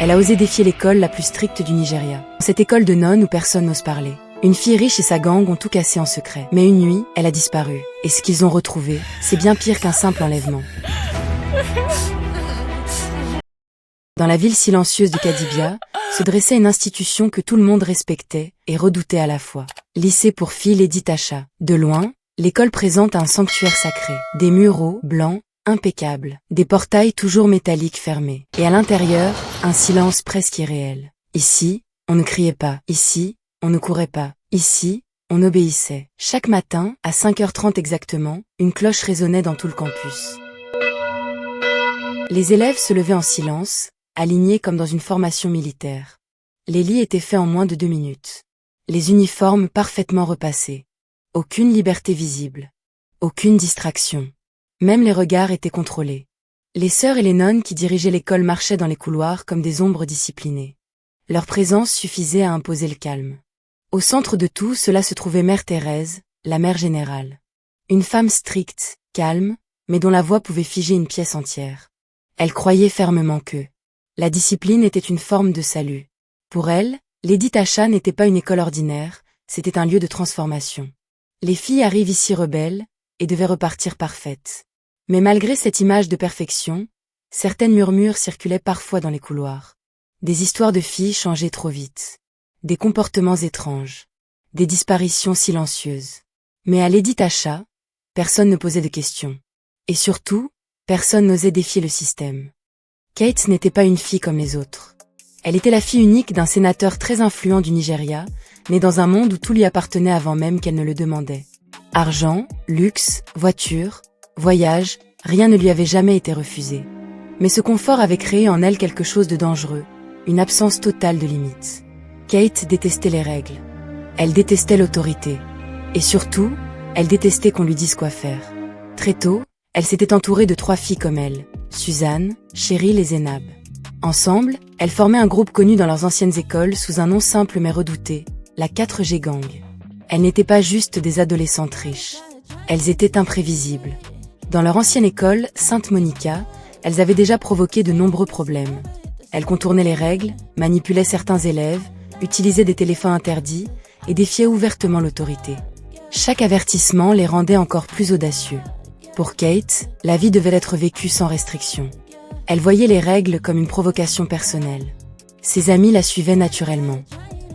Elle a osé défier l'école la plus stricte du Nigeria. Cette école de nonnes où personne n'ose parler. Une fille riche et sa gang ont tout cassé en secret. Mais une nuit, elle a disparu. Et ce qu'ils ont retrouvé, c'est bien pire qu'un simple enlèvement. Dans la ville silencieuse de Kadibia, se dressait une institution que tout le monde respectait et redoutait à la fois. Lycée pour filles Lady Tasha. De loin, l'école présente un sanctuaire sacré. Des murs hauts, blancs, impeccables. Des portails toujours métalliques fermés. Et à l'intérieur, un silence presque irréel. Ici, on ne criait pas. Ici, on ne courait pas. Ici, on obéissait. Chaque matin, à 5h30 exactement, une cloche résonnait dans tout le campus. Les élèves se levaient en silence, alignés comme dans une formation militaire. Les lits étaient faits en moins de 2 minutes. Les uniformes parfaitement repassés. Aucune liberté visible. Aucune distraction. Même les regards étaient contrôlés. Les sœurs et les nonnes qui dirigeaient l'école marchaient dans les couloirs comme des ombres disciplinées. Leur présence suffisait à imposer le calme. Au centre de tout cela se trouvait Mère Thérèse, la mère générale. Une femme stricte, calme, mais dont la voix pouvait figer une pièce entière. Elle croyait fermement que la discipline était une forme de salut. Pour elle, Lady Tasha n'était pas une école ordinaire, c'était un lieu de transformation. Les filles arrivent ici rebelles, et devaient repartir parfaites. Mais malgré cette image de perfection, certaines murmures circulaient parfois dans les couloirs. Des histoires de filles changeaient trop vite. Des comportements étranges. Des disparitions silencieuses. Mais à Lady Tasha, personne ne posait de questions. Et surtout, personne n'osait défier le système. Kate n'était pas une fille comme les autres. Elle était la fille unique d'un sénateur très influent du Nigeria, née dans un monde où tout lui appartenait avant même qu'elle ne le demandait. Argent, luxe, voiture, voyage, rien ne lui avait jamais été refusé. Mais ce confort avait créé en elle quelque chose de dangereux, une absence totale de limites. Kate détestait les règles. Elle détestait l'autorité. Et surtout, elle détestait qu'on lui dise quoi faire. Très tôt, elle s'était entourée de 3 filles comme elle, Suzanne, Cheryl et Zénab. Ensemble, elles formaient un groupe connu dans leurs anciennes écoles sous un nom simple mais redouté, la 4G Gang. Elles n'étaient pas juste des adolescentes riches. Elles étaient imprévisibles. Dans leur ancienne école, Sainte Monica, elles avaient déjà provoqué de nombreux problèmes. Elles contournaient les règles, manipulaient certains élèves, utilisaient des téléphones interdits et défiaient ouvertement l'autorité. Chaque avertissement les rendait encore plus audacieux. Pour Kate, la vie devait être vécue sans restriction. Elle voyait les règles comme une provocation personnelle. Ses amis la suivaient naturellement.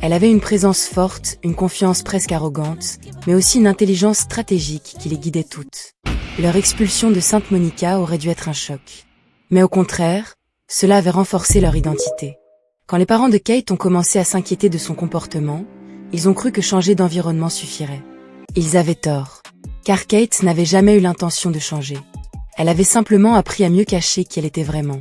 Elle avait une présence forte, une confiance presque arrogante, mais aussi une intelligence stratégique qui les guidait toutes. Leur expulsion de Sainte Monica aurait dû être un choc. Mais au contraire, cela avait renforcé leur identité. Quand les parents de Kate ont commencé à s'inquiéter de son comportement, ils ont cru que changer d'environnement suffirait. Ils avaient tort. Car Kate n'avait jamais eu l'intention de changer. Elle avait simplement appris à mieux cacher qui elle était vraiment.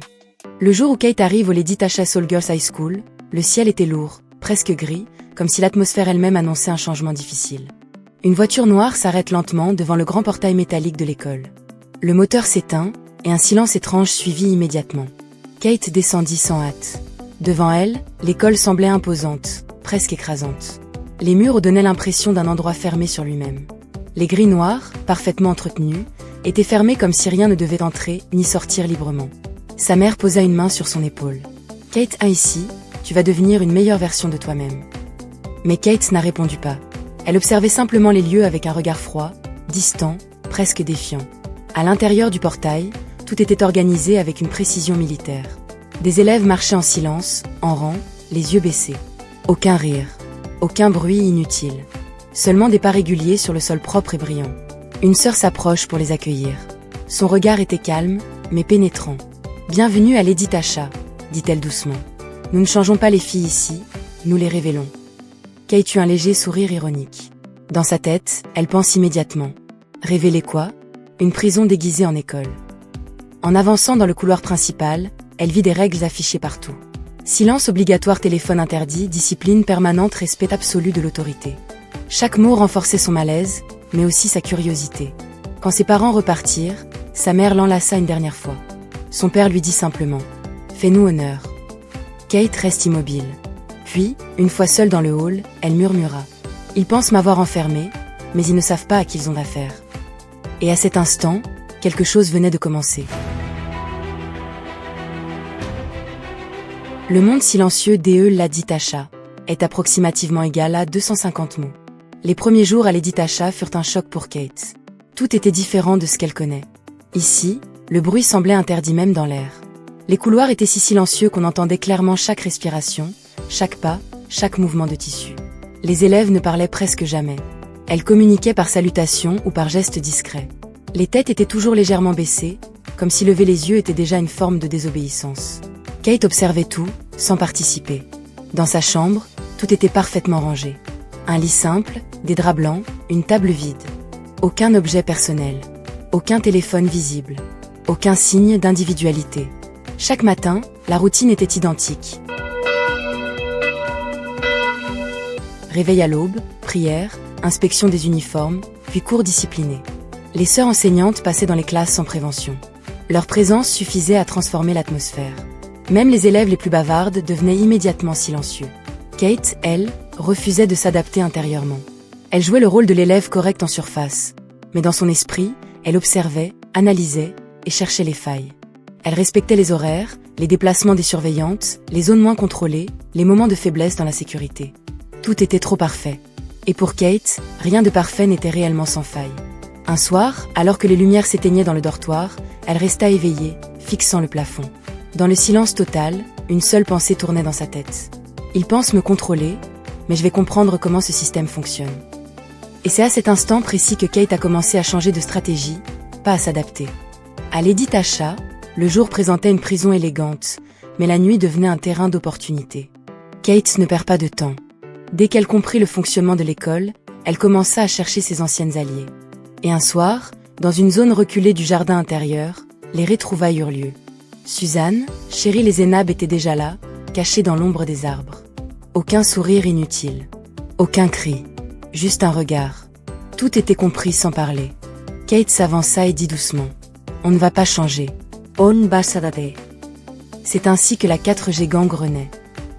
Le jour où Kate arrive au Lady Tasha Soul Girls High School, le ciel était lourd, presque gris, comme si l'atmosphère elle-même annonçait un changement difficile. Une voiture noire s'arrête lentement devant le grand portail métallique de l'école. Le moteur s'éteint, et un silence étrange suivit immédiatement. Kate descendit sans hâte. Devant elle, l'école semblait imposante, presque écrasante. Les murs donnaient l'impression d'un endroit fermé sur lui-même. Les grilles noires, parfaitement entretenues, étaient fermées comme si rien ne devait entrer ni sortir librement. Sa mère posa une main sur son épaule. « Kate, ici, tu vas devenir une meilleure version de toi-même. » Mais Kate n'a répondu pas. Elle observait simplement les lieux avec un regard froid, distant, presque défiant. À l'intérieur du portail, tout était organisé avec une précision militaire. Des élèves marchaient en silence, en rang, les yeux baissés. Aucun rire. Aucun bruit inutile. Seulement des pas réguliers sur le sol propre et brillant. Une sœur s'approche pour les accueillir. Son regard était calme, mais pénétrant. « Bienvenue à Lady Tasha », dit-elle doucement. « Nous ne changeons pas les filles ici, nous les révélons. » Kate eut un léger sourire ironique. Dans sa tête, elle pense immédiatement. Révéler quoi? Une prison déguisée en école. En avançant dans le couloir principal, elle vit des règles affichées partout. Silence obligatoire, téléphone interdit, discipline permanente, respect absolu de l'autorité. Chaque mot renforçait son malaise, mais aussi sa curiosité. Quand ses parents repartirent, sa mère l'enlaça une dernière fois. Son père lui dit simplement « Fais-nous honneur ». Kate reste immobile. Puis, une fois seule dans le hall, elle murmura « Ils pensent m'avoir enfermée, mais ils ne savent pas à qui ils ont affaire. » Et à cet instant, quelque chose venait de commencer. Le monde silencieux d'E. Lady Tasha est approximativement égal à 250 mots. Les premiers jours à Lady Tasha furent un choc pour Kate. Tout était différent de ce qu'elle connaît. Ici, le bruit semblait interdit même dans l'air. Les couloirs étaient si silencieux qu'on entendait clairement chaque respiration, chaque pas, chaque mouvement de tissu. Les élèves ne parlaient presque jamais. Elles communiquaient par salutation ou par gestes discrets. Les têtes étaient toujours légèrement baissées, comme si lever les yeux était déjà une forme de désobéissance. Kate observait tout, sans participer. Dans sa chambre, tout était parfaitement rangé. Un lit simple, des draps blancs, une table vide. Aucun objet personnel. Aucun téléphone visible. Aucun signe d'individualité. Chaque matin, la routine était identique. Réveil à l'aube, prière, inspection des uniformes, puis cours disciplinés. Les sœurs enseignantes passaient dans les classes sans prévention. Leur présence suffisait à transformer l'atmosphère. Même les élèves les plus bavardes devenaient immédiatement silencieux. Kate, elle, refusait de s'adapter intérieurement. Elle jouait le rôle de l'élève correct en surface. Mais dans son esprit, elle observait, analysait et cherchait les failles. Elle respectait les horaires, les déplacements des surveillantes, les zones moins contrôlées, les moments de faiblesse dans la sécurité. Tout était trop parfait. Et pour Kate, rien de parfait n'était réellement sans faille. Un soir, alors que les lumières s'éteignaient dans le dortoir, elle resta éveillée, fixant le plafond. Dans le silence total, une seule pensée tournait dans sa tête. Il pense me contrôler, mais je vais comprendre comment ce système fonctionne. Et c'est à cet instant précis que Kate a commencé à changer de stratégie, pas à s'adapter. À Lady Tasha, le jour présentait une prison élégante, mais la nuit devenait un terrain d'opportunité. Kate ne perd pas de temps. Dès qu'elle comprit le fonctionnement de l'école, elle commença à chercher ses anciennes alliées. Et un soir, dans une zone reculée du jardin intérieur, les retrouvailles eurent lieu. Suzanne, Cheryl et Zénab étaient déjà là, cachés dans l'ombre des arbres. Aucun sourire inutile. Aucun cri. Juste un regard. Tout était compris sans parler. Kate s'avança et dit doucement. On ne va pas changer. On va s'adapter. C'est ainsi que la 4G gang renaît.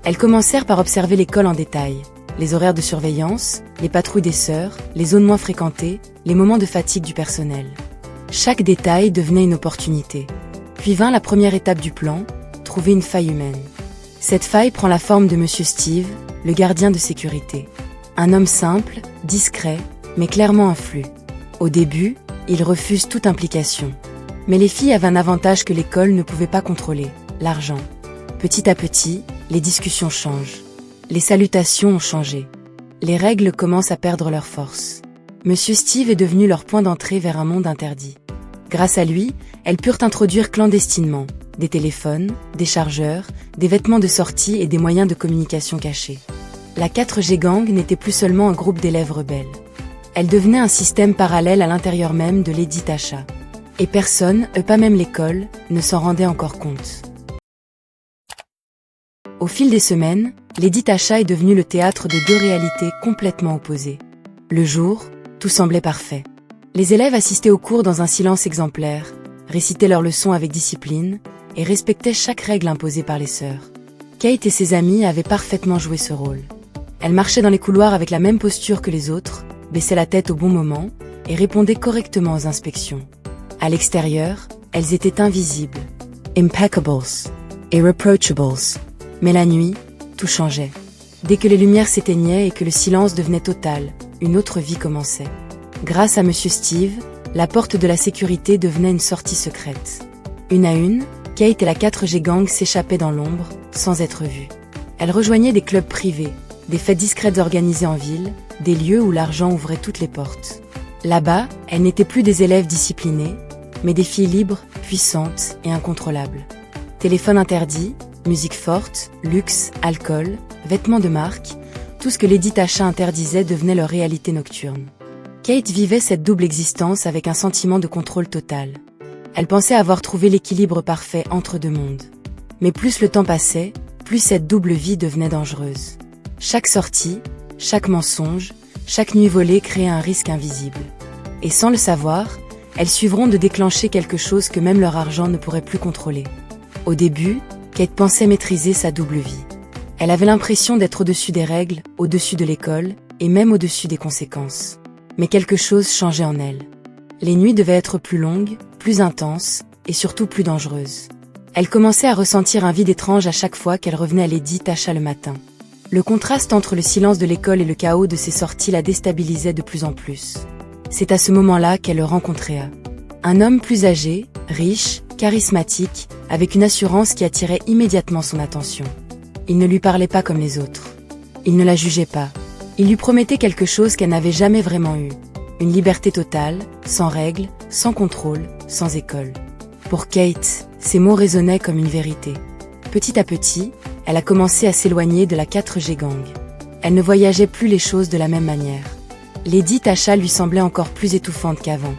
Elles commencèrent par observer l'école en détail. Les horaires de surveillance, les patrouilles des sœurs, les zones moins fréquentées, les moments de fatigue du personnel. Chaque détail devenait une opportunité. Puis vint la première étape du plan, trouver une faille humaine. Cette faille prend la forme de Monsieur Steve, le gardien de sécurité. Un homme simple, discret, mais clairement influent. Au début, il refuse toute implication. Mais les filles avaient un avantage que l'école ne pouvait pas contrôler, l'argent. Petit à petit, les discussions changent. Les salutations ont changé. Les règles commencent à perdre leur force. Monsieur Steve est devenu leur point d'entrée vers un monde interdit. Grâce à lui, elles purent introduire clandestinement des téléphones, des chargeurs, des vêtements de sortie et des moyens de communication cachés. La 4G gang n'était plus seulement un groupe d'élèves rebelles. Elle devenait un système parallèle à l'intérieur même de Lady Tasha. Et personne, pas même l'école, ne s'en rendait encore compte. Au fil des semaines, Lady Tasha est devenue le théâtre de deux réalités complètement opposées. Le jour, tout semblait parfait. Les élèves assistaient aux cours dans un silence exemplaire, récitaient leurs leçons avec discipline et respectaient chaque règle imposée par les sœurs. Kate et ses amies avaient parfaitement joué ce rôle. Elles marchaient dans les couloirs avec la même posture que les autres, baissaient la tête au bon moment et répondaient correctement aux inspections. À l'extérieur, elles étaient invisibles, impeccables, irreproachables. Mais la nuit, tout changeait. Dès que les lumières s'éteignaient et que le silence devenait total, une autre vie commençait. Grâce à Monsieur Steve, la porte de la sécurité devenait une sortie secrète. Une à une, Kate et la 4G gang s'échappaient dans l'ombre, sans être vues. Elles rejoignaient des clubs privés, des fêtes discrètes organisées en ville, des lieux où l'argent ouvrait toutes les portes. Là-bas, elles n'étaient plus des élèves disciplinés, mais des filles libres, puissantes et incontrôlables. Téléphone interdit, musique forte, luxe, alcool, vêtements de marque, tout ce que Lady Tasha interdisait devenait leur réalité nocturne. Kate vivait cette double existence avec un sentiment de contrôle total. Elle pensait avoir trouvé l'équilibre parfait entre deux mondes. Mais plus le temps passait, plus cette double vie devenait dangereuse. Chaque sortie, chaque mensonge, chaque nuit volée créait un risque invisible. Et sans le savoir, elles suivront de déclencher quelque chose que même leur argent ne pourrait plus contrôler. Au début, Kate pensait maîtriser sa double vie. Elle avait l'impression d'être au-dessus des règles, au-dessus de l'école, et même au-dessus des conséquences. Mais quelque chose changeait en elle. Les nuits devaient être plus longues, plus intenses, et surtout plus dangereuses. Elle commençait à ressentir un vide étrange à chaque fois qu'elle revenait à Lady Tasha le matin. Le contraste entre le silence de l'école et le chaos de ses sorties la déstabilisait de plus en plus. C'est à ce moment-là qu'elle le rencontrait. Un homme plus âgé, riche, charismatique, avec une assurance qui attirait immédiatement son attention. Il ne lui parlait pas comme les autres. Il ne la jugeait pas. Il lui promettait quelque chose qu'elle n'avait jamais vraiment eu. Une liberté totale, sans règles, sans contrôle, sans école. Pour Kate, ces mots résonnaient comme une vérité. Petit à petit, elle a commencé à s'éloigner de la 4G gang. Elle ne voyageait plus les choses de la même manière. Lady Tasha lui semblait encore plus étouffante qu'avant.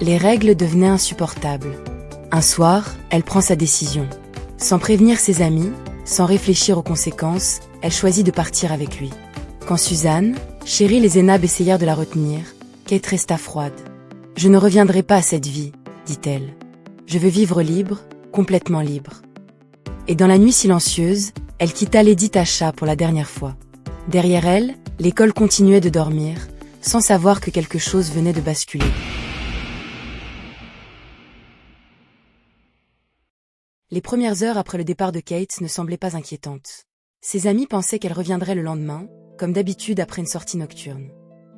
Les règles devenaient insupportables. Un soir, elle prend sa décision. Sans prévenir ses amis, sans réfléchir aux conséquences, elle choisit de partir avec lui. Quand Suzanne, Cheryl et Zénab essayèrent de la retenir, Kate resta froide. « Je ne reviendrai pas à cette vie, dit-elle. Je veux vivre libre, complètement libre. » Et dans la nuit silencieuse, elle quitta Lady Tasha pour la dernière fois. Derrière elle, l'école continuait de dormir, sans savoir que quelque chose venait de basculer. Les premières heures après le départ de Kate ne semblaient pas inquiétantes. Ses amis pensaient qu'elle reviendrait le lendemain, comme d'habitude après une sortie nocturne.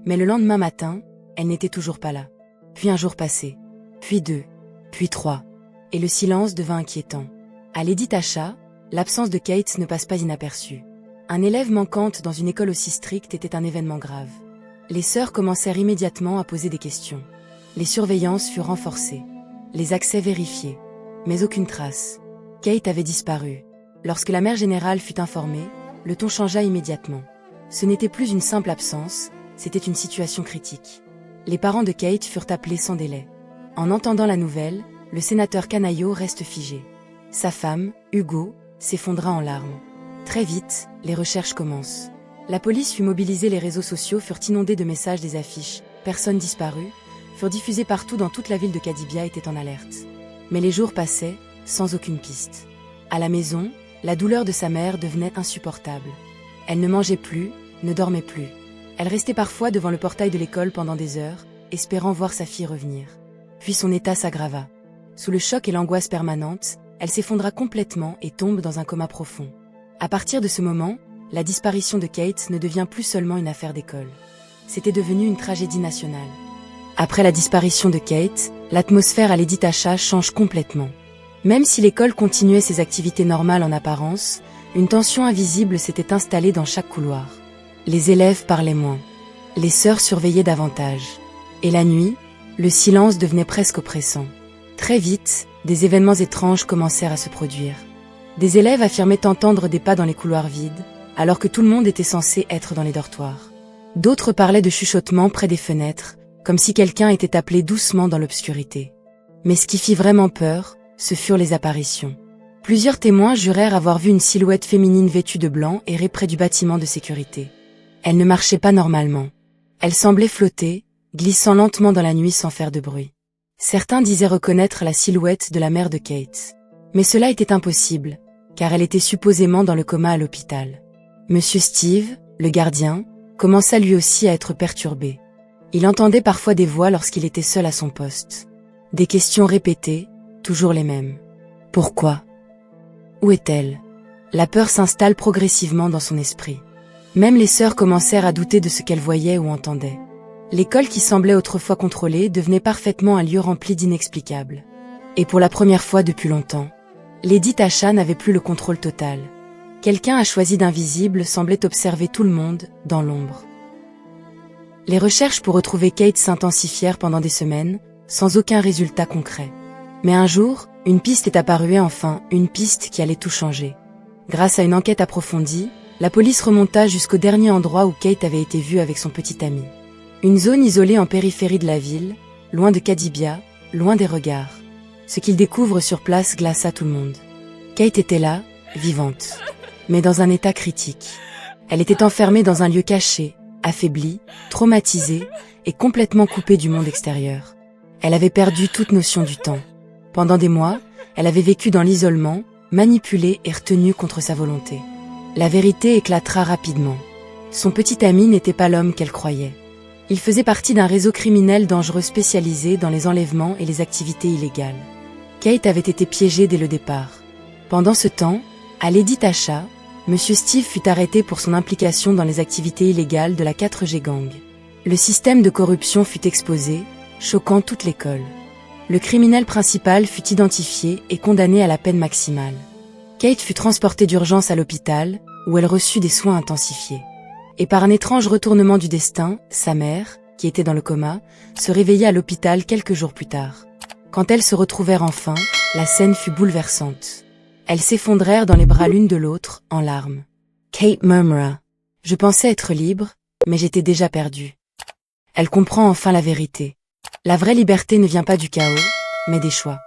Mais le lendemain matin, elle n'était toujours pas là. Puis un jour passé, puis 2, puis 3, et le silence devint inquiétant. À Lady Tasha, l'absence de Kate ne passe pas inaperçue. Un élève manquante dans une école aussi stricte était un événement grave. Les sœurs commencèrent immédiatement à poser des questions. Les surveillances furent renforcées. Les accès vérifiés. Mais aucune trace. Kate avait disparu. Lorsque la mère générale fut informée, le ton changea immédiatement. Ce n'était plus une simple absence, c'était une situation critique. Les parents de Kate furent appelés sans délai. En entendant la nouvelle, le sénateur Canaillot reste figé. Sa femme, Hugo, s'effondra en larmes. Très vite, les recherches commencent. La police fut mobilisée, les réseaux sociaux furent inondés de messages, des affiches « Personne disparue » furent diffusées partout dans toute la ville de Kadibia était en alerte. Mais les jours passaient, sans aucune piste. À la maison, la douleur de sa mère devenait insupportable. Elle ne mangeait plus, ne dormait plus. Elle restait parfois devant le portail de l'école pendant des heures, espérant voir sa fille revenir. Puis son état s'aggrava. Sous le choc et l'angoisse permanente, elle s'effondra complètement et tombe dans un coma profond. À partir de ce moment, la disparition de Kate ne devient plus seulement une affaire d'école. C'était devenu une tragédie nationale. Après la disparition de Kate, l'atmosphère à Lady Tasha change complètement. Même si l'école continuait ses activités normales en apparence, une tension invisible s'était installée dans chaque couloir. Les élèves parlaient moins. Les sœurs surveillaient davantage. Et la nuit, le silence devenait presque oppressant. Très vite, des événements étranges commencèrent à se produire. Des élèves affirmaient entendre des pas dans les couloirs vides, alors que tout le monde était censé être dans les dortoirs. D'autres parlaient de chuchotements près des fenêtres, comme si quelqu'un était appelé doucement dans l'obscurité. Mais ce qui fit vraiment peur, ce furent les apparitions. Plusieurs témoins jurèrent avoir vu une silhouette féminine vêtue de blanc errer près du bâtiment de sécurité. Elle ne marchait pas normalement. Elle semblait flotter, glissant lentement dans la nuit sans faire de bruit. Certains disaient reconnaître la silhouette de la mère de Kate. Mais cela était impossible, car elle était supposément dans le coma à l'hôpital. Monsieur Steve, le gardien, commença lui aussi à être perturbé. Il entendait parfois des voix lorsqu'il était seul à son poste. Des questions répétées, toujours les mêmes. Pourquoi? Où est-elle? La peur s'installe progressivement dans son esprit. Même les sœurs commencèrent à douter de ce qu'elles voyaient ou entendaient. L'école qui semblait autrefois contrôlée devenait parfaitement un lieu rempli d'inexplicables. Et pour la première fois depuis longtemps, Lady Tasha n'avait plus le contrôle total. Quelqu'un a choisi d'invisible semblait observer tout le monde, dans l'ombre. Les recherches pour retrouver Kate s'intensifièrent pendant des semaines, sans aucun résultat concret. Mais un jour, une piste est apparue et enfin, une piste qui allait tout changer. Grâce à une enquête approfondie, la police remonta jusqu'au dernier endroit où Kate avait été vue avec son petit ami. Une zone isolée en périphérie de la ville, loin de Kadibia, loin des regards. Ce qu'ils découvrent sur place glaça tout le monde. Kate était là, vivante, mais dans un état critique. Elle était enfermée dans un lieu caché, affaiblie, traumatisée et complètement coupée du monde extérieur. Elle avait perdu toute notion du temps. Pendant des mois, elle avait vécu dans l'isolement, manipulée et retenue contre sa volonté. La vérité éclatera rapidement. Son petit ami n'était pas l'homme qu'elle croyait. Il faisait partie d'un réseau criminel dangereux spécialisé dans les enlèvements et les activités illégales. Kate avait été piégée dès le départ. Pendant ce temps, à Lady Tasha, Monsieur Steve fut arrêté pour son implication dans les activités illégales de la 4G Gang. Le système de corruption fut exposé, choquant toute l'école. Le criminel principal fut identifié et condamné à la peine maximale. Kate fut transportée d'urgence à l'hôpital, où elle reçut des soins intensifiés. Et par un étrange retournement du destin, sa mère, qui était dans le coma, se réveilla à l'hôpital quelques jours plus tard. Quand elles se retrouvèrent enfin, la scène fut bouleversante. Elles s'effondrèrent dans les bras l'une de l'autre, en larmes. Kate murmura. « Je pensais être libre, mais j'étais déjà perdue. » Elle comprend enfin la vérité. La vraie liberté ne vient pas du chaos, mais des choix.